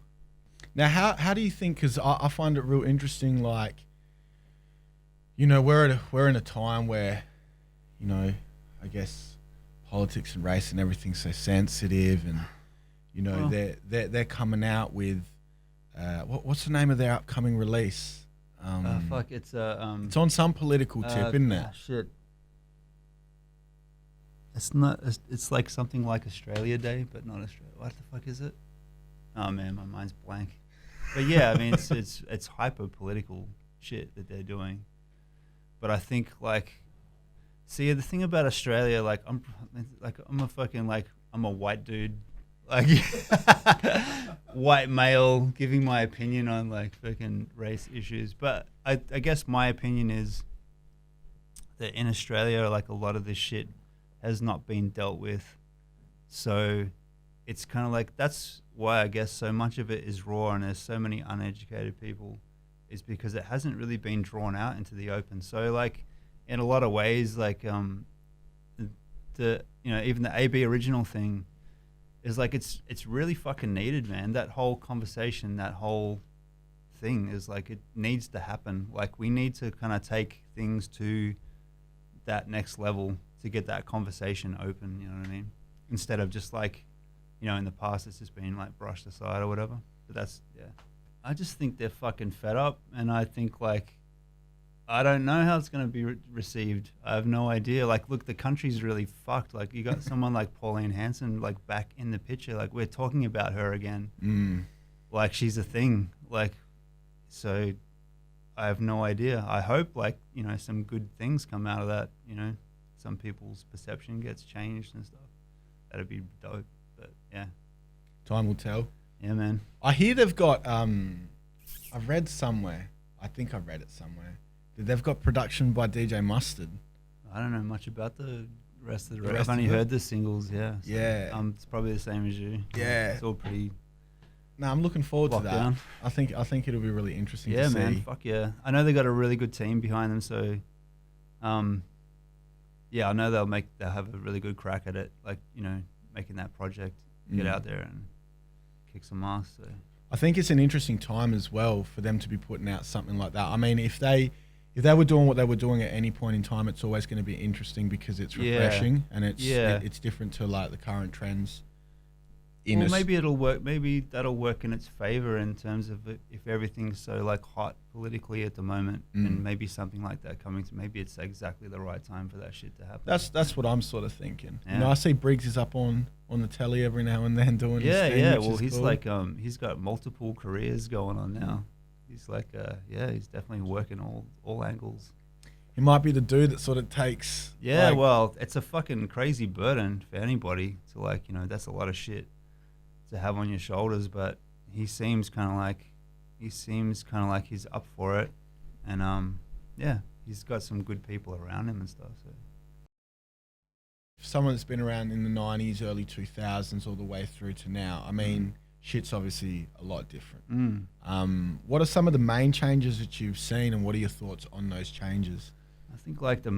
Now, how do you think? Because I find it real interesting. Like, we're in a time where, I guess politics and race and everything's so sensitive, and they're coming out with. What's the name of their upcoming release? It's it's on some political tip, isn't it? Shit. It's not. It's like something like Australia Day, but not Australia. What the fuck is it? Oh man, my mind's blank. But yeah, I mean, it's hyper political shit that they're doing. But I think like, see, the thing about Australia, like I'm a white dude. Like white male giving my opinion on like fucking race issues, but I guess my opinion is that in Australia like a lot of this shit has not been dealt with, so it's kind of like that's why I guess so much of it is raw and there's so many uneducated people, is because it hasn't really been drawn out into the open. So like in a lot of ways, like even the AB original thing is like it's really fucking needed, man. That whole conversation, that whole thing is like it needs to happen. Like we need to kind of take things to that next level to get that conversation open, you know what I mean? Instead of just like, in the past it's just been like brushed aside or whatever. But that's, yeah. I just think they're fucking fed up, and I think like I don't know how it's going to be received. I have no idea. Like, look, the country's really fucked. Like, you got someone like Pauline Hanson, like, back in the picture. Like, we're talking about her again. Like, she's a thing. Like, so I have no idea. I hope, like, some good things come out of that. Some people's perception gets changed and stuff. That'd be dope. But, yeah. Time will tell. Yeah, man. I hear they've got, I've read somewhere, I think I read it somewhere. They've got production by DJ Mustard. I don't know much about the rest of the rest I've only of it? heard the singles, yeah. So, Yeah. it's probably the same as you. Yeah. It's all pretty No, I'm looking forward to locked that. down. I think it'll be really interesting Yeah, to see. man. Fuck yeah. I know they got a really good team behind them, so yeah, I know they'll have a really good crack at it, like, you know, making that project get out there and kick some ass. So I think it's an interesting time as well for them to be putting out something like that. I mean, if they were doing what they were doing at any point in time, it's always going to be interesting because it's refreshing and it's different to like the current trends. Well, maybe it'll work. Maybe that'll work in its favor in terms of if everything's so like hot politically at the moment, and maybe something like that coming to. Maybe it's exactly the right time for that shit to happen. That's what I'm sort of thinking. Yeah. You know, I see Briggs is up on the telly every now and then doing his thing. Yeah. Which Well, is he's cool. like he's got multiple careers going on now. He's like he's definitely working all angles. He might be the dude that sort of takes. Yeah, like, well, it's a fucking crazy burden for anybody to like, you know, that's a lot of shit to have on your shoulders, but he seems kind of like he's up for it, and yeah, he's got some good people around him and stuff. So someone that's been around in the 90s, early 2000s, all the way through to now. I mean, shit's obviously a lot different. What are some of the main changes that you've seen, and what are your thoughts on those changes? I think like the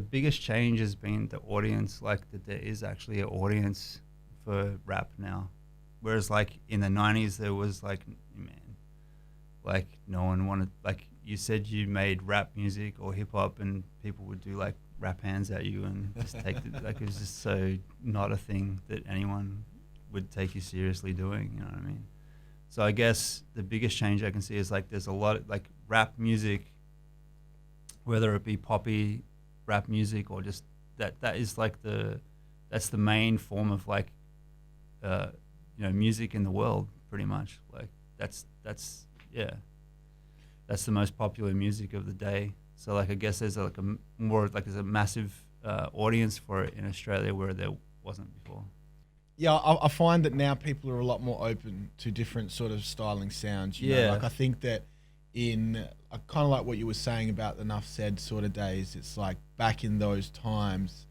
biggest change has been the audience, like that there is actually an audience for rap now. Whereas like in the 90s there was like, man, like no one wanted, like you said you made rap music or hip hop and people would do like rap hands at you and just take it, like it was just so not a thing that anyone would take you seriously doing, you know what I mean? So I guess the biggest change I can see is like there's a lot of like rap music, whether it be poppy rap music or just that is like that's the main form of like you know, music in the world, pretty much. Like that's the most popular music of the day. So like I guess there's like there's a massive audience for it in Australia where there wasn't before. Yeah, I find that now people are a lot more open to different sort of styling sounds. You know? Like I think that in kind of like what you were saying about the Nuff Said sort of days, it's like back in those times,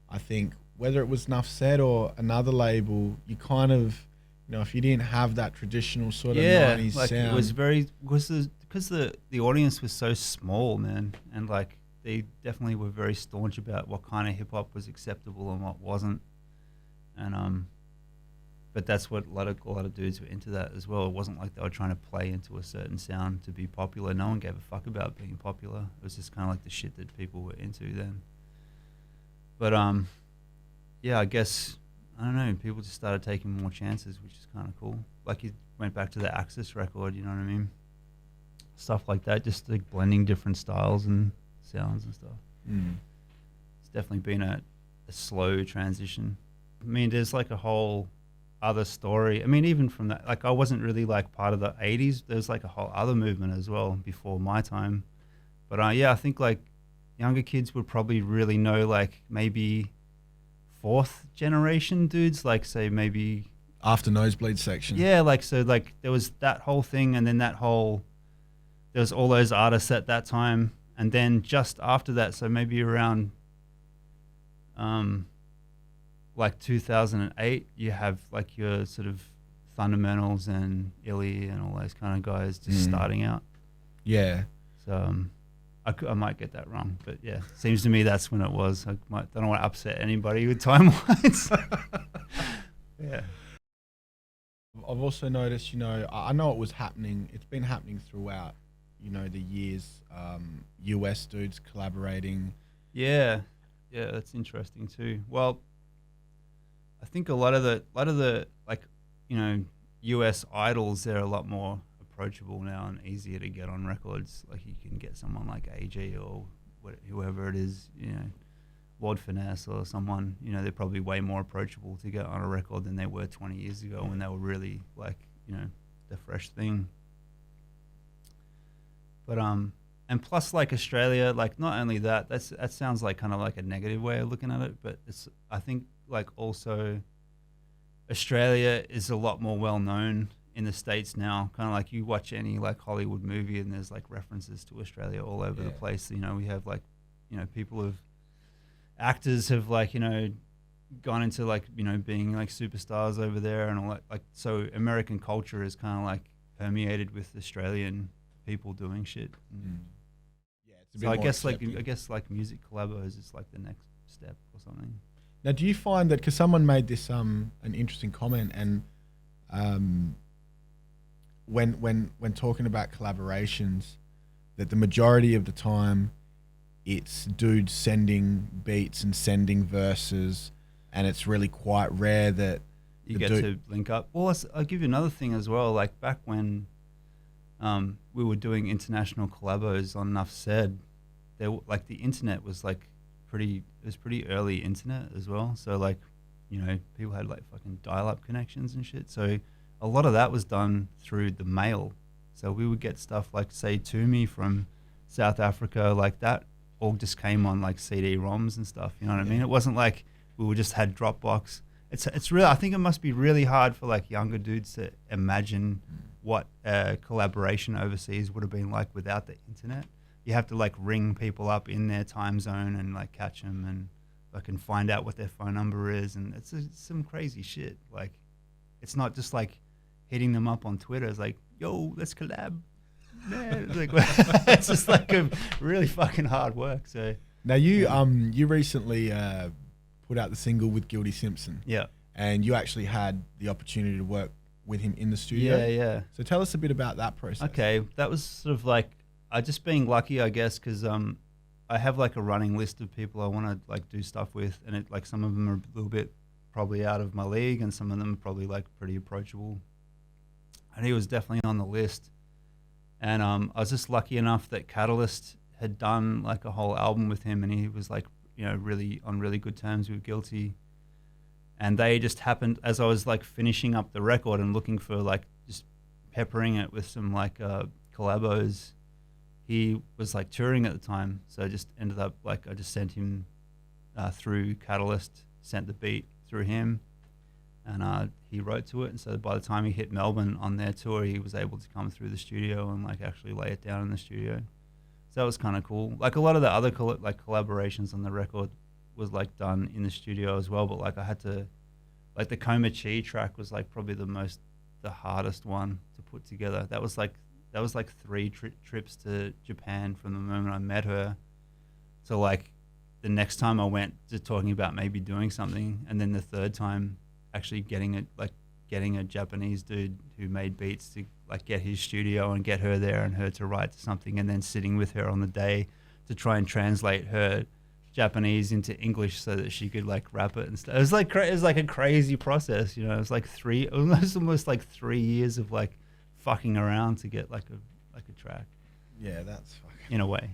I think whether it was Nuff Said or another label, you kind of, you know, if you didn't have that traditional sort of 90s like sound. it was because the audience was so small, man, and like they definitely were very staunch about what kind of hip hop was acceptable and what wasn't, and but that's what a lot of dudes were into that as well. It wasn't like they were trying to play into a certain sound to be popular. No one gave a fuck about being popular. It was just kind of like the shit that people were into then. But yeah, I guess, I don't know, people just started taking more chances, which is kind of cool. Like he went back to the Axis record, you know what I mean? Stuff like that, just like blending different styles and sounds and stuff. It's definitely been a slow transition. I mean, there's like a whole other story. I mean, even from that, like I wasn't really like part of the 80s. There's like a whole other movement as well before my time. But yeah, I think like younger kids would probably really know like maybe fourth generation dudes, like say maybe after Nosebleed section. Yeah, like so like there was that whole thing, and then there was all those artists at that time, and then just after that, so maybe around like 2008, you have like your sort of Fundamentals and Illy and all those kind of guys just starting out. Yeah. So I might get that wrong, but yeah, seems to me that's when it was. I don't want to upset anybody with time-wise. Yeah. I've also noticed, you know, I know it was happening. It's been happening throughout, you know, the years. US dudes collaborating. Yeah, that's interesting too. Well, I think a lot of the like, you know, US idols, they're a lot more approachable now and easier to get on records. Like you can get someone like AJ or whoever it is, you know, Lord Finesse or someone, you know, they're probably way more approachable to get on a record than they were 20 years ago when they were really like, you know, the fresh thing. But and plus like Australia, like not only that sounds like kind of like a negative way of looking at it, but it's, I think like also Australia is a lot more well known in the States now. Kind of like you watch any like Hollywood movie and there's like references to Australia all over the place. You know, we have like, you know, actors have like, you know, gone into like, you know, being like superstars over there and all that. Like, so American culture is kind of like permeated with Australian people doing shit. Yeah, it's a bit So I more guess accepted. like music collabos is like the next step or something. Now, do you find that, because someone made this an interesting comment, and when talking about collaborations, that the majority of the time it's dudes sending beats and sending verses, and it's really quite rare that You the get dude- to link up. Well, I'll give you another thing as well. Like back when we were doing international collabos on Nuff Said, like the internet was like it was pretty early internet as well. So like, you know, people had like fucking dial-up connections and shit. So a lot of that was done through the mail. So we would get stuff like, say, To Me from South Africa, like that all just came on like CD-ROMs and stuff. You know what I mean? It wasn't like we just had Dropbox. It's real. I think it must be really hard for like younger dudes to imagine what collaboration overseas would have been like without the internet. You have to like ring people up in their time zone and like catch them and fucking find out what their phone number is, and it's some crazy shit. Like, it's not just like hitting them up on Twitter. It's like, yo, let's collab. Man, it's like, it's just like a really fucking hard work. So Now you recently put out the single with Guilty Simpson. yeah. And you actually had the opportunity to work with him in the studio. Yeah. So tell us a bit about that process. Okay, that was sort of like just being lucky, I guess, because I have like a running list of people I want to like do stuff with, and it like some of them are a little bit probably out of my league, and some of them are probably like pretty approachable. And he was definitely on the list. And I was just lucky enough that Catalyst had done like a whole album with him, and he was like, you know, really on really good terms with Guilty. And they just happened as I was like finishing up the record and looking for like just peppering it with some like collabos. He was like touring at the time, so I just ended up like I just sent him through Catalyst, sent the beat through him, and he wrote to it. And so by the time he hit Melbourne on their tour, he was able to come through the studio and like actually lay it down in the studio. So that was kind of cool. Like a lot of the other collaborations on the record was like done in the studio as well, but like I had to, like the Koma Chi track was like probably the hardest one to put together. That was like 3 trips to Japan from the moment I met her. So like the next time I went to talking about maybe doing something, and then the third time actually getting a Japanese dude who made beats to like get his studio and get her there and her to write something, and then sitting with her on the day to try and translate her Japanese into English so that she could like rap it and stuff. It was like a crazy process, you know. It was like almost like 3 years of like fucking around to get like a track. Yeah, that's fucking. In a way.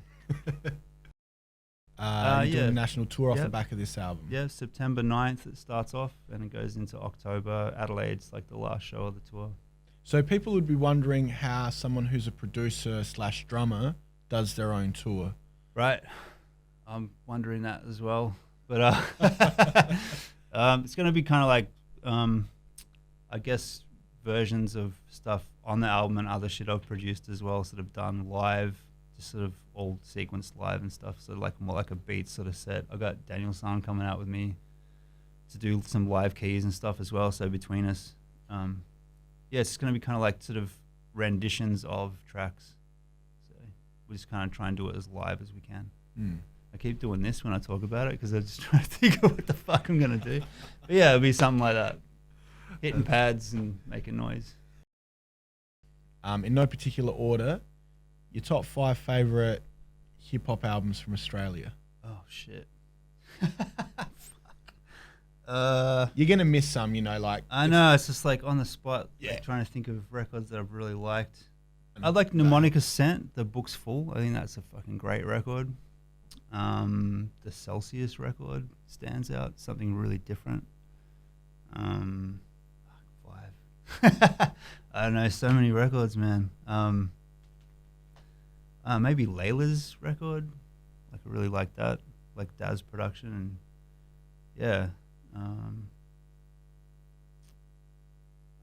You're doing yeah. a national tour off the Yep. back of this album. Yeah, September 9th it starts off and it goes into October. Adelaide's like the last show of the tour. So people would be wondering how someone who's a producer / drummer does their own tour. Right. I'm wondering that as well. But it's going to be kind of like, I guess, versions of stuff on the album and other shit I've produced as well, sort of done live, just sort of all sequenced live and stuff. So like more like a beat sort of set. I got Daniel San coming out with me to do some live keys and stuff as well. So between us, yeah, it's going to be kind of like sort of renditions of tracks. So we just kind of try and do it as live as we can. I keep doing this when I talk about it because I just try to think of what the fuck I'm going to do. But yeah, it'll be something like that. Hitting pads and making noise. In no particular order, your top 5 favorite hip hop albums from Australia. Oh shit. You're gonna miss some, you know, like I know, it's just like on the spot, Yeah. like trying to think of records that I've really liked. I like Mnemonic Ascent, The Book's Full. I think that's a fucking great record. The Celsius record stands out, something really different. 5. I don't know, so many records, man. Maybe Layla's record. Like I really like that, like Daz production, and yeah.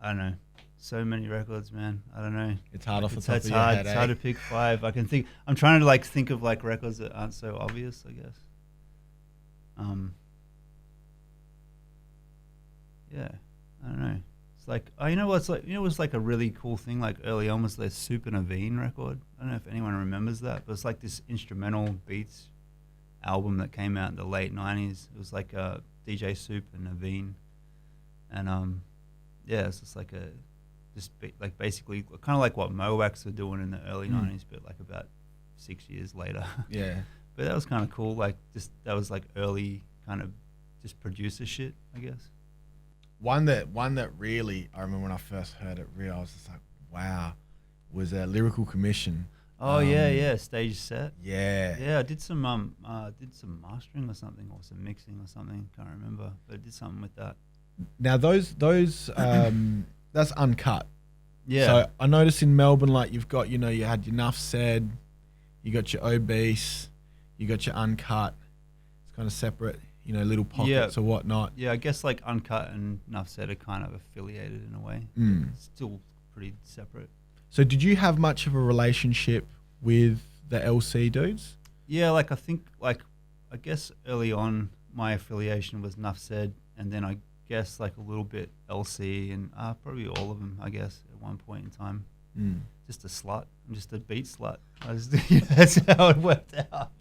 I don't know. so many records, man. I don't know. It's hard off the It's, top it's of your hard. head. It's hard to pick 5. I can think. I'm trying to like think of like records that aren't so obvious, I guess. Yeah, I don't know. It's like, oh, you know what's like, it was like a really cool thing. Like early on was the Soup and Aveen record. I don't know if anyone remembers that, but it's like this instrumental beats album that came out in the late '90s. It was like DJ Soup and Aveen, and yeah, it's just like like basically kind of like what Mowax were doing in the early '90s, but like about 6 years later. Yeah. But that was kind of cool. Like just that was like early kind of just producer shit, I guess. One that really, I remember when I first heard it, really, I was just like, wow, was a Lyrical Commission. Oh yeah, stage set. Yeah. Yeah, I did some mastering or something, or some mixing or something. Can't remember, but I did something with that. Now those that's uncut. Yeah. So I noticed in Melbourne, like you've got, you had your Nuff Said, you got your Obese, you got your uncut. It's kind of separate, little pockets or whatnot. Yeah, I guess like Uncut and Nuff Said are kind of affiliated in a way. Still pretty separate. So did you have much of a relationship with the LC dudes? Yeah, like I guess early on my affiliation was Nuff Said, and then I guess like a little bit LC and probably all of them, I guess, at one point in time. Just a slut. I'm just a beat slut. That's how it worked out.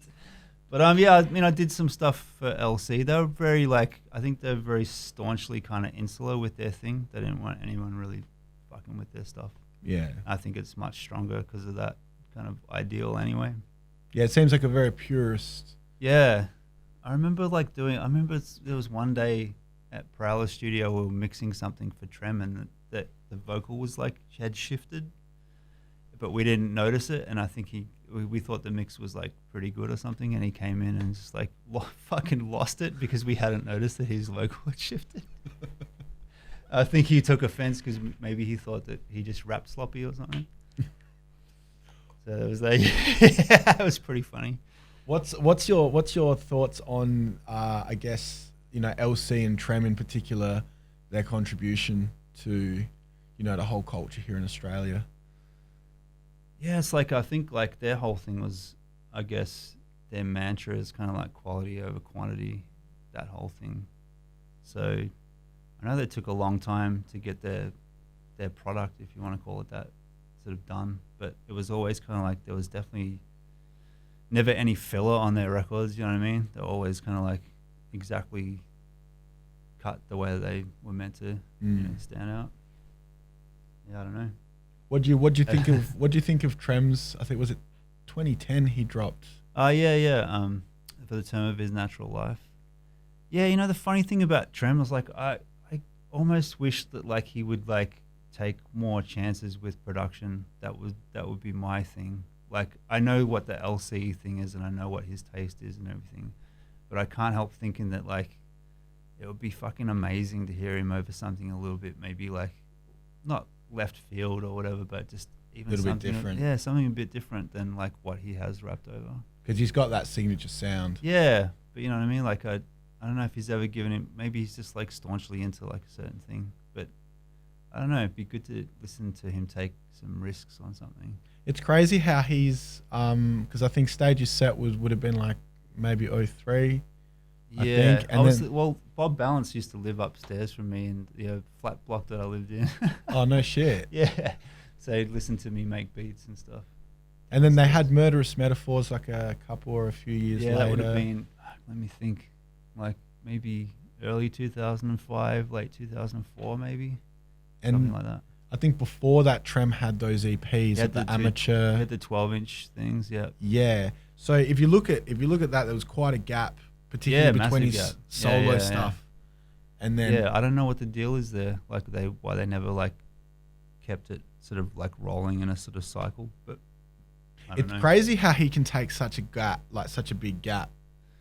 But yeah, I mean, I did some stuff for LC. They were very I think they're very staunchly kind of insular with their thing. They didn't want anyone really fucking with their stuff. Yeah. I think it's much stronger because of that kind of ideal anyway. Yeah, it seems like a very purist. Yeah. I remember there was one day at Prowler Studio we were mixing something for Trem, and that the vocal was she had shifted, but we didn't notice it, and I think we thought the mix was pretty good or something, and he came in and just fucking lost it because we hadn't noticed that his vocal had shifted. I think he took offense because maybe he thought that he just rapped sloppy or something. So it was it was pretty funny. What's your thoughts on I guess LC and Trem in particular, their contribution to the whole culture here in Australia? Yeah, it's I think their whole thing was, I guess their mantra is kind of quality over quantity, that whole thing. So I know they took a long time to get their product, if you want to call it that, sort of done, but it was always kind of there was definitely never any filler on their records, you know what I mean? They're always kind of exactly cut the way they were meant to stand out. Yeah, I don't know. What do you think of Trem's? I think was it 2010 he dropped. Yeah. For the term of his natural life. Yeah, the funny thing about Trem was I almost wish that he would take more chances with production. That would be my thing. I know what the LC thing is, and I know what his taste is and everything, but I can't help thinking that it would be fucking amazing to hear him over something a little bit maybe not left field or whatever, but just even a little something bit different. Yeah, something a bit different than what he has rapped over. Because he's got that signature sound. Yeah, but you know what I mean. I don't know if he's ever given him. Maybe he's just staunchly into a certain thing, but I don't know. It'd be good to listen to him take some risks on something. It's crazy how he's because I think Stage's set would have been maybe 03. Yeah, I think. Well, Bob Balance used to live upstairs from me in the flat block that I lived in. Oh no shit. Yeah, so he'd listen to me make beats and stuff. And then they had Murderous Metaphors a couple or a few years later. Yeah, that would have been. Let me think, maybe early 2005, late 2004, maybe. And something like that. I think before that, Trem had those EPs at the amateur. He had the 12-inch things. Yeah. Yeah. So if you look at that, there was quite a gap, particularly between his solo stuff. And then I don't know what the deal is there. Why they never kept it sort of rolling in a sort of cycle. But it's crazy how he can take such a gap, such a big gap,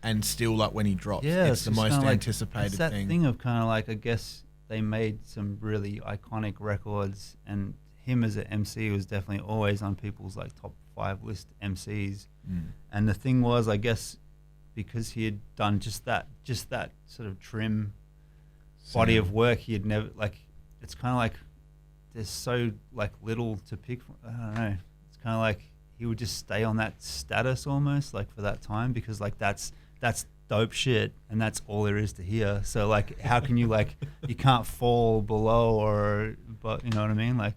and still when he drops, it's the most anticipated it's that thing. thing of kind of I guess they made some really iconic records, and him as an MC was definitely always on people's top 5 list MCs. And the thing was, I guess, because he had done just that sort of trim body of work, he had never it's kind of there's so like little to pick from. I don't know. It's kind of like he would just stay on that status almost like for that time, because like that's dope shit and that's all there is to hear. So like how can you like you can't fall below, or but you know what I mean, like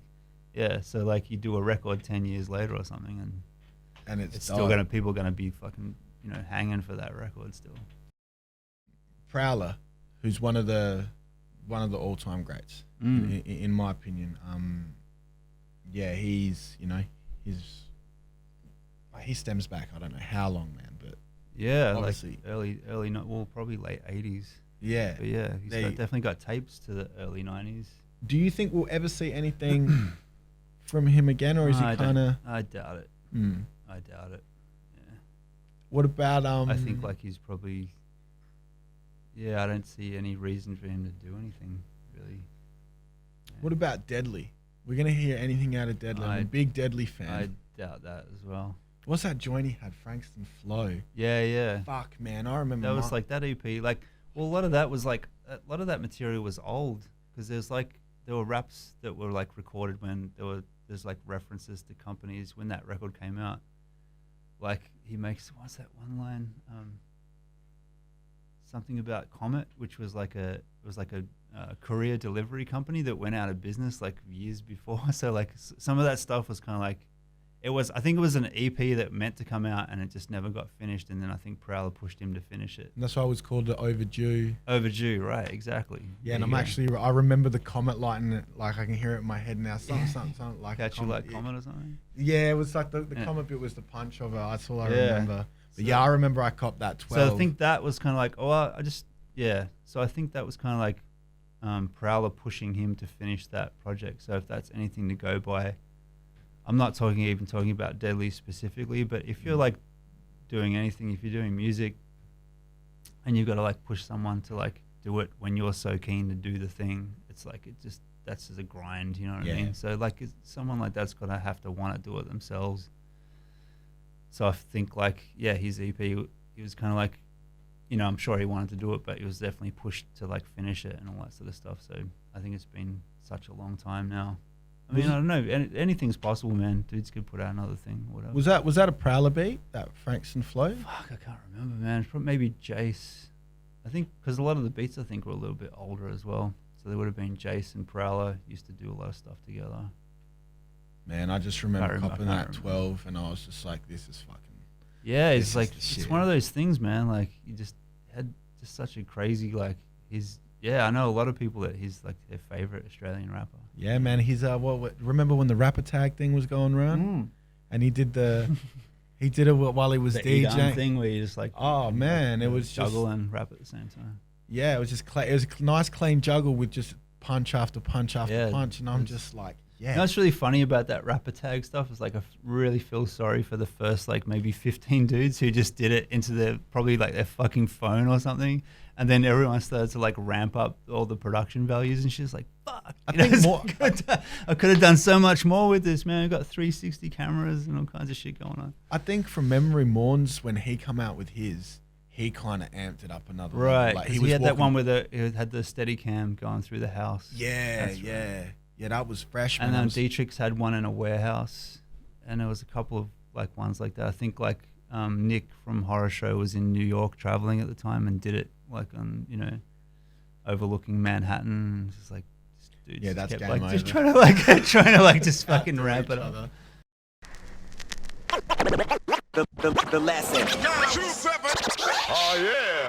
yeah, so like you do a record 10 years later or something and it's still people gonna be fucking, you know, hanging for that record still. Prowler, who's one of the all-time greats in my opinion. Yeah, he's, you know, he stems back, I don't know how long, man, but yeah, obviously like early well, probably late 80s. Yeah, but yeah, he's definitely got tapes to the early 90s. Do you think we'll ever see anything from him again, or is he kind of? I doubt it. I doubt it. Yeah. What about I think like he's probably. Yeah, I don't see any reason for him to do anything really. Yeah. What about Deadly? We're gonna hear anything out of Deadly? I'm a big Deadly fan. I doubt that as well. What's that joint he had? Frankston Flow. Yeah. Fuck, man, I remember. That was like that EP. Like, well, a lot of that was like a lot of that material was old, because there were raps that were like recorded when there's like references to companies when that record came out. Like he makes, what's that one line? Something about Comet, which was like a courier delivery company that went out of business like years before. So like some of that stuff was kind of like, I think it was an EP that meant to come out and it just never got finished, and then I think Prowler pushed him to finish it. And that's why it was called the Overdue. Overdue, right? Exactly. Yeah, and I remember the Comet light, and like I can hear it in my head now. Something like Catch You Like Comet or something. Yeah, it was like the Comet bit was the punch of it. That's all I remember. But yeah, I remember I copped that 12. So I think that was kind of like, So I think that was kind of like Prowler pushing him to finish that project. So if that's anything to go by. I'm not talking about Deadly specifically, but if you're like doing anything, if you're doing music and you've got to like push someone to like do it when you're so keen to do the thing, it's like that's just a grind, you know what I mean? So like someone like that's got to have to want to do it themselves. So I think like, yeah, his EP, he was kind of like, you know, I'm sure he wanted to do it, but he was definitely pushed to like finish it and all that sort of stuff. So I think it's been such a long time now. I mean, I don't know. Anything's possible, man. Dudes could put out another thing, whatever. Was that a Prowler beat? That Frankston Flow? Fuck, I can't remember, man. Maybe Jace. I think because a lot of the beats I think were a little bit older as well. So there would have been Jace and Prowler used to do a lot of stuff together. Man, I just remember copping that 12, and I was just like, this is fucking. Yeah, it's like it's one of those things, man. Like you just had just such a crazy like his. Yeah, I know a lot of people that he's like their favorite Australian rapper. Yeah, man, he's remember when the rapper tag thing was going around, and he did it while he was the DJing thing where you just like, oh man, it was juggle and rap at the same time. Yeah, it was just it was a nice clean juggle with just punch after punch after punch, and I'm just like, yeah. You know what's really funny about that rapper tag stuff is like I really feel sorry for the first like maybe 15 dudes who just did it into their fucking phone or something, and then everyone started to like ramp up all the production values and she's like, fuck. I could have done so much more with this, man. I got 360 cameras and all kinds of shit going on. I think from memory, Morns, when he come out with his, he kind of amped it up another right. Like he had that one where he had the steady cam going through the house. Yeah, yeah. Right. Yeah, that was fresh. And then Dietrich's had one in a warehouse, and there was a couple of like ones like that. I think like Nick from Horror Show was in New York traveling at the time and did it like on, you know, overlooking Manhattan. And just like, dude, yeah, that's game like over. just trying to like just fucking ramp it up. The lesson. Oh yeah.